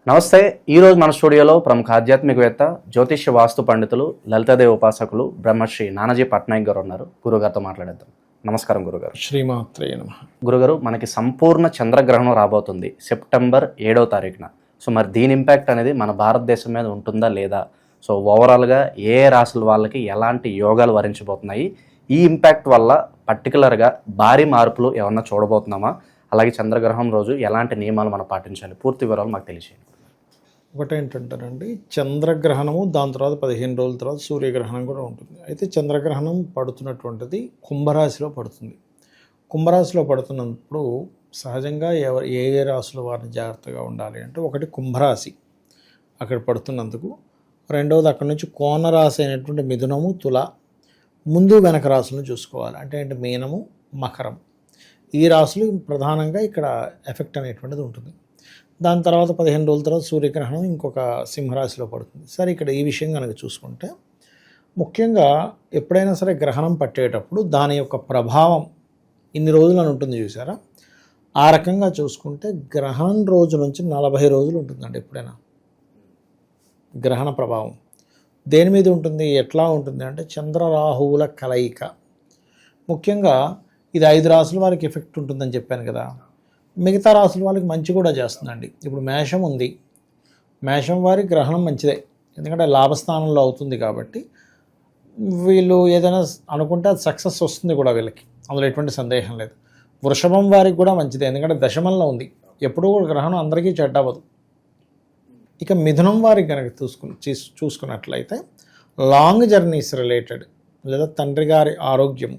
నమస్తే. ఈరోజు మన స్టూడియోలో ప్రముఖ ఆధ్యాత్మికవేత్త, జ్యోతిష్య వాస్తు పండితులు, లలితాదేవి ఉపాసకులు బ్రహ్మశ్రీ నానాజీ పట్నాయక్ గారు ఉన్నారు. గురుగారితో మాట్లాడేద్దాం. నమస్కారం గురుగారు. శ్రీమాత్రే నమః. గురుగారు, మనకి సంపూర్ణ చంద్రగ్రహణం రాబోతుంది సెప్టెంబర్ 7వ తారీఖున. సో మరి దీని ఇంపాక్ట్ అనేది మన భారతదేశం మీద ఉంటుందా లేదా? సో ఓవరాల్గా ఏ రాశుల వాళ్ళకి ఎలాంటి యోగాలు వరించబోతున్నాయి? ఈ ఇంపాక్ట్ వల్ల పర్టికులర్గా భారీ మార్పులు ఏమన్నా చూడబోతున్నామా? అలాగే చంద్రగ్రహణం రోజు ఎలాంటి నియమాలు మనం పాటించాలి? పూర్తి వివరాలు మాకు తెలియజేయండి. ఒకటేంటంటారండి, చంద్రగ్రహణము, దాని తర్వాత 15 రోజుల తర్వాత సూర్యగ్రహణం కూడా ఉంటుంది. అయితే చంద్రగ్రహణం పడుతున్నటువంటిది కుంభరాశిలో పడుతుంది. కుంభరాశిలో పడుతున్నప్పుడు సహజంగా ఏ రాశుల వారిని జాగ్రత్తగా ఉండాలి అంటే, ఒకటి కుంభరాశి అక్కడ పడుతున్నందుకు, రెండవది అక్కడ నుంచి కోణరాశి అయినటువంటి మిథునము, తుల, ముందు వెనక రాశులను చూసుకోవాలి. అంటే మీనము, మకరం, ఈ రాశులు ప్రధానంగా ఇక్కడ ఎఫెక్ట్ అనేటువంటిది ఉంటుంది. దాని తర్వాత 15 రోజుల తర్వాత సూర్యగ్రహణం ఇంకొక సింహరాశిలో పడుతుంది. సరే, ఇక్కడ ఈ విషయం కనుక చూసుకుంటే, ముఖ్యంగా ఎప్పుడైనా సరే గ్రహణం పట్టేటప్పుడు దాని యొక్క ప్రభావం ఇన్ని రోజులు అని ఉంటుంది చూసారా, ఆ రకంగా చూసుకుంటే గ్రహణం రోజు నుంచి 40 రోజులు ఉంటుందండి. ఎప్పుడైనా గ్రహణ ప్రభావం దేని మీద ఉంటుంది, ఎట్లా ఉంటుంది అంటే చంద్రరాహువుల కలయిక. ముఖ్యంగా ఇది 5 రాశుల వారికి ఎఫెక్ట్ ఉంటుందని చెప్పాను కదా, మిగతా రాశుల వాళ్ళకి మంచి కూడా చేస్తుందండి. ఇప్పుడు మేషం ఉంది, మేషం వారి గ్రహణం మంచిదే, ఎందుకంటే లాభస్థానంలో అవుతుంది కాబట్టి వీళ్ళు ఏదైనా అనుకుంటే అది సక్సెస్ వస్తుంది కూడా వీళ్ళకి, అందులో ఎటువంటి సందేహం లేదు. వృషభం వారికి కూడా మంచిదే, ఎందుకంటే దశమంలో ఉంది. ఎప్పుడూ గ్రహణం అందరికీ చెడ్డ అవ్వదు. ఇక మిథునం వారికి కనుక చూసుకున్నట్లయితే లాంగ్ జర్నీస్ రిలేటెడ్, లేదా తండ్రి గారి ఆరోగ్యము,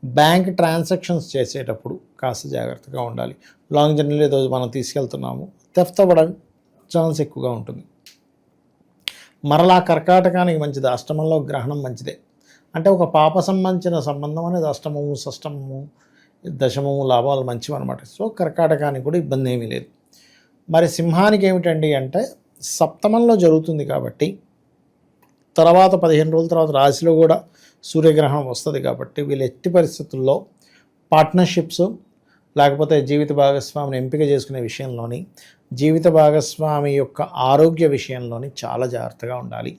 బ్యాంక్ ట్రాన్సాక్షన్స్ చేసేటప్పుడు కాస్త జాగ్రత్తగా ఉండాలి. లాంగ్ జర్నీలో ఏదో మనం తీసుకెళ్తున్నాము, థెఫ్ట్ అవ్వడం ఛాన్స్ ఎక్కువగా ఉంటుంది. మరలా కర్కాటకానికి మంచిది, అష్టమంలో గ్రహణం మంచిదే. అంటే ఒక పాప సంబంధించిన సంబంధం అనేది అష్టమము, షష్టమము, దశమము లాభాలు మంచివి అనమాట. సో కర్కాటకానికి కూడా ఇబ్బంది ఏమీ లేదు. మరి సింహానికి ఏమిటండి అంటే, సప్తమంలో జరుగుతుంది కాబట్టి తర్వాత 15 రోజుల తర్వాత రాశిలో కూడా సూర్యగ్రహణం వస్తుంది కాబట్టి వీళ్ళు ఎట్టి పరిస్థితుల్లో పార్ట్నర్షిప్స్, లేకపోతే జీవిత భాగస్వామిని ఎంపిక చేసుకునే విషయంలోని, జీవిత భాగస్వామి యొక్క ఆరోగ్య విషయంలోని చాలా జాగ్రత్తగా ఉండాలి.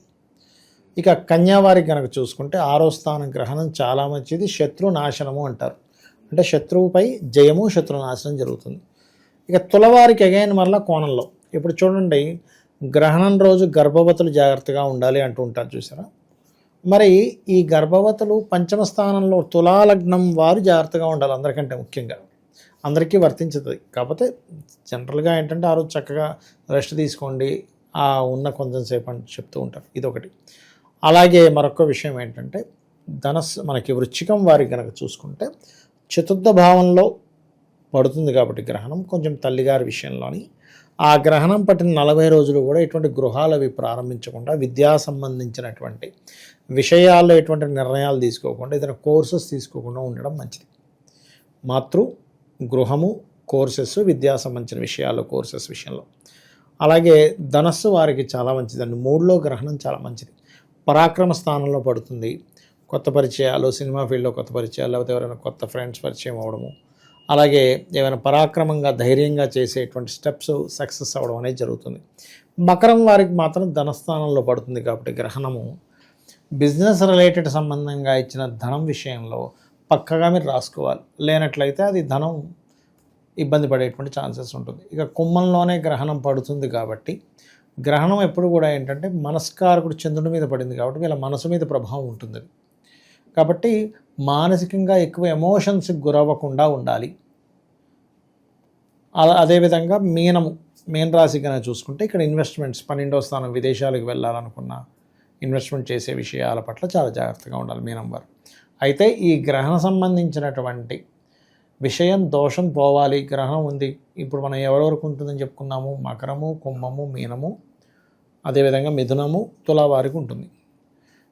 ఇక కన్యా వారికి కనుక చూసుకుంటే 6వ స్థానం గ్రహణం చాలా మంచిది. శత్రు నాశనము అంటారు, అంటే శత్రువుపై జయము, శత్రునాశనం జరుగుతుంది. ఇక తులవారికి అగైన్ మరలా కోణంలో, ఇప్పుడు చూడండి, గ్రహణం రోజు గర్భవతులు జాగ్రత్తగా ఉండాలి అంటూ ఉంటారు చూసారా. మరి ఈ గర్భవతులు పంచమ స్థానంలో తులాలగ్నం వారు జాగ్రత్తగా ఉండాలి. అందరికంటే ముఖ్యంగా అందరికీ వర్తించుతుంది. కాకపోతే జనరల్గా ఏంటంటే ఆ రోజు చక్కగా రెస్ట్ తీసుకోండి, ఉన్న కొంచెం సేపు అని చెప్తూ ఉంటారు. ఇదొకటి. అలాగే మరొక విషయం ఏంటంటే, మనకి వృశ్చికం వారికి కనుక చూసుకుంటే చతుర్థ భావంలో పడుతుంది కాబట్టి గ్రహణం, కొంచెం తల్లిగారి విషయంలోని ఆ గ్రహణం పట్టిన 40 రోజులు కూడా ఎటువంటి గృహాలు అవి ప్రారంభించకుండా, విద్యా సంబంధించినటువంటి విషయాల్లో ఎటువంటి నిర్ణయాలు తీసుకోకుండా, ఏదైనా కోర్సెస్ తీసుకోకుండా ఉండడం మంచిది. గృహము, కోర్సెస్, విద్యా సంబంధించిన విషయాలు, కోర్సెస్ విషయంలో. అలాగే ధనస్సు వారికి చాలా మంచిదండి. 3లో గ్రహణం చాలా మంచిది. పరాక్రమ స్థానంలో పడుతుంది. కొత్త పరిచయాలు, సినిమా ఫీల్డ్లో కొత్త పరిచయాలు, లేకపోతే ఎవరైనా కొత్త ఫ్రెండ్స్ పరిచయం అవ్వడము, అలాగే ఏమైనా పరాక్రమంగా ధైర్యంగా చేసేటువంటి స్టెప్స్ సక్సెస్ అవ్వడం అనేది జరుగుతుంది. మకరం వారికి మాత్రం ధనస్థానంలో పడుతుంది కాబట్టి గ్రహణము బిజినెస్ రిలేటెడ్ సంబంధంగా ఇచ్చిన ధనం విషయంలో పక్కగా మీరు రాసుకోవాలి, లేనట్లయితే అది ధనం ఇబ్బంది పడేటువంటి ఛాన్సెస్ ఉంటుంది. ఇక కుంభంలోనే గ్రహణం పడుతుంది కాబట్టి గ్రహణం ఎప్పుడు కూడా ఏంటంటే మనస్కారకుడు చంద్రుడి మీద పడింది కాబట్టి వీళ్ళ మనసు మీద ప్రభావం ఉంటుంది. కాబట్టి మానసికంగా ఎక్కువ ఎమోషన్స్కి గురవ్వకుండా ఉండాలి. అదేవిధంగా మీన రాశి కనుక చూసుకుంటే ఇక్కడ ఇన్వెస్ట్మెంట్స్, 12వ స్థానం, విదేశాలకు వెళ్ళాలనుకున్న ఇన్వెస్ట్మెంట్ చేసే విషయాల పట్ల చాలా జాగ్రత్తగా ఉండాలి మీనం వారు. అయితే ఈ గ్రహణ సంబంధించినటువంటి విషయం దోషం పోవాలి. గ్రహణం ఉంది, ఇప్పుడు మనం ఎవరెవరికి ఉంటుందని చెప్పుకున్నాము, మకరము, కుంభము, మీనము, అదేవిధంగా మిథునము, తుల వారికి ఉంటుంది.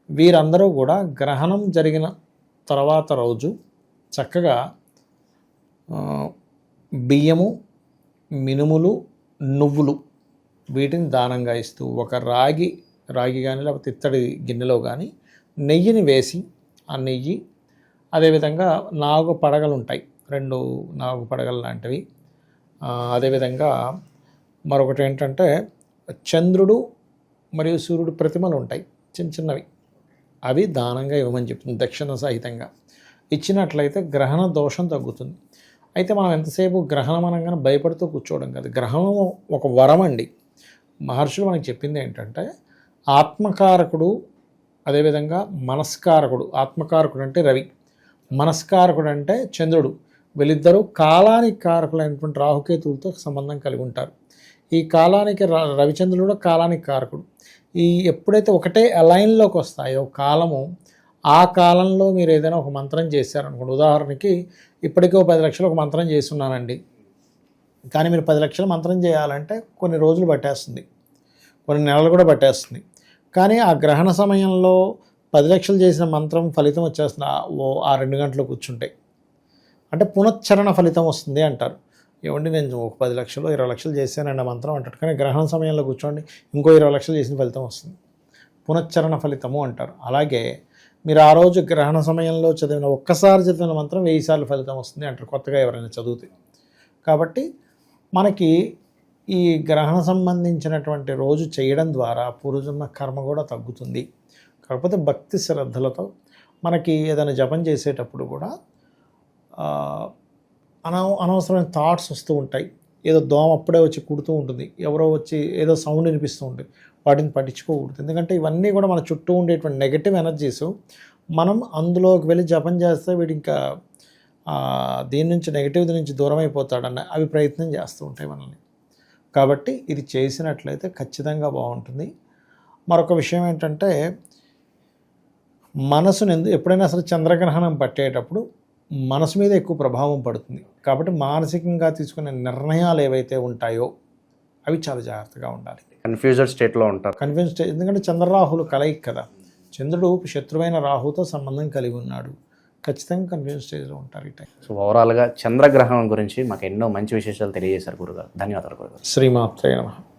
వీరందరూ కూడా గ్రహణం జరిగిన తర్వాత రోజు చక్కగా బియ్యము, మినుములు, నువ్వులు వీటిని దానంగా ఇస్తూ, ఒక రాగి కానీ లేకపోతే ఇత్తడి గిన్నెలో కానీ నెయ్యిని వేసి, ఆ నెయ్యి, అదేవిధంగా నాగు పడగలు ఉంటాయి, 2 నాగు పడగలు లాంటివి, అదేవిధంగా మరొకటి ఏంటంటే చంద్రుడు మరియు సూర్యుడు ప్రతిమలు ఉంటాయి చిన్న చిన్నవి, అవి దానంగా ఇవ్వమని చెప్తుంది దక్షిణ సహితంగా. ఇచ్చినట్లయితే గ్రహణ దోషం తగ్గుతుంది. అయితే మనం ఎంతసేపు గ్రహణం అనగానే భయపడుతూ కూర్చోవడం కాదు. గ్రహణం ఒక వరం అండి. మహర్షులు మనకి చెప్పింది ఏంటంటే ఆత్మకారకుడు, అదేవిధంగా మనస్కారకుడు. ఆత్మకారకుడు అంటే రవి, మనస్కారకుడు అంటే చంద్రుడు. వీళ్ళిద్దరూ కాలానికి కారకులైనటువంటి రాహుకేతువులతో సంబంధం కలిగి ఉంటారు. ఈ కాలానికి రవిచంద్రుడు కూడా కాలానికి కారకుడు. ఈ ఎప్పుడైతే ఒకటే అలైన్లోకి వస్తాయో కాలము, ఆ కాలంలో మీరు ఏదైనా ఒక మంత్రం చేశారనుకోండి. ఉదాహరణకి ఇప్పటికే 10 లక్షలు ఒక మంత్రం చేస్తున్నానండి, కానీ మీరు 10 లక్షల మంత్రం చేయాలంటే కొన్ని రోజులు పట్టేస్తుంది, కొన్ని నెలలు కూడా పట్టేస్తుంది. కానీ ఆ గ్రహణ సమయంలో 10 లక్షలు చేసిన మంత్రం ఫలితం వచ్చేస్తుంది ఆ 2 గంటలు కూర్చుంటే. అంటే పునశ్చరణ ఫలితం వస్తుంది అంటారు. ఏమండి నేను ఒక 10 లక్షలు 20 లక్షలు చేశానండి ఆ మంత్రం అంటారు, కానీ గ్రహణ సమయంలో కూర్చోండి ఇంకో 20 లక్షలు చేసిన ఫలితం వస్తుంది. పునశ్చరణ ఫలితము అంటారు. అలాగే మీరు ఆ రోజు గ్రహణ సమయంలో చదివిన ఒక్కసారి చదివిన మంత్రం 1000 సార్లు ఫలితం వస్తుంది అంటారు కొత్తగా ఎవరైనా చదివితే. కాబట్టి మనకి ఈ గ్రహణ సంబంధించినటువంటి రోజు చేయడం ద్వారా పూర్వజన్మ కర్మ కూడా తగ్గుతుంది. కాకపోతే భక్తి శ్రద్ధలతో మనకి ఏదైనా జపం చేసేటప్పుడు కూడా అనవసరమైన థాట్స్ వస్తూ ఉంటాయి. ఏదో దోమ అప్పుడే వచ్చి కుడుతూ ఉంటుంది, ఎవరో వచ్చి ఏదో సౌండ్ వినిపిస్తూ ఉంటుంది, వాటిని పట్టించుకోకూడదు. ఎందుకంటే ఇవన్నీ కూడా మన చుట్టూ ఉండేటువంటి నెగటివ్ ఎనర్జీస్. మనం అందులోకి వెళ్ళి జపం చేస్తే వీడు ఇంకా దీని నుంచి నెగటివ్ నుంచి దూరం అయిపోతాడన్న అవి ప్రయత్నం చేస్తూ ఉంటాయి మనల్ని. కాబట్టి ఇది చేసినట్లయితే ఖచ్చితంగా బాగుంటుంది. మరొక విషయం ఏంటంటే మనసుని ఎప్పుడైనా అసలు చంద్రగ్రహణం పట్టేటప్పుడు మనసు మీద ఎక్కువ ప్రభావం పడుతుంది. కాబట్టి మానసికంగా తీసుకునే నిర్ణయాలు ఏవైతే ఉంటాయో అవి చాలా జాగ్రత్తగా ఉండాలి. కన్ఫ్యూజన్ స్టేట్లో ఉంటారు. కన్ఫ్యూజన్ స్టేట్, ఎందుకంటే చంద్రరాహులు కలయిక కదా. చంద్రుడు శత్రువైన రాహుతో సంబంధం కలిగి ఉన్నాడు. ఖచ్చితంగా కన్ఫ్యూజన్ స్టేజ్లో ఉంటారు ఈ టైం. సో ఓవరాల్గా చంద్రగ్రహణం గురించి మాకు ఎన్నో మంచి విశేషాలు తెలియజేశారు గురుగారు. ధన్యవాదాలు గురుగారు. శ్రీమాత్రే నమః.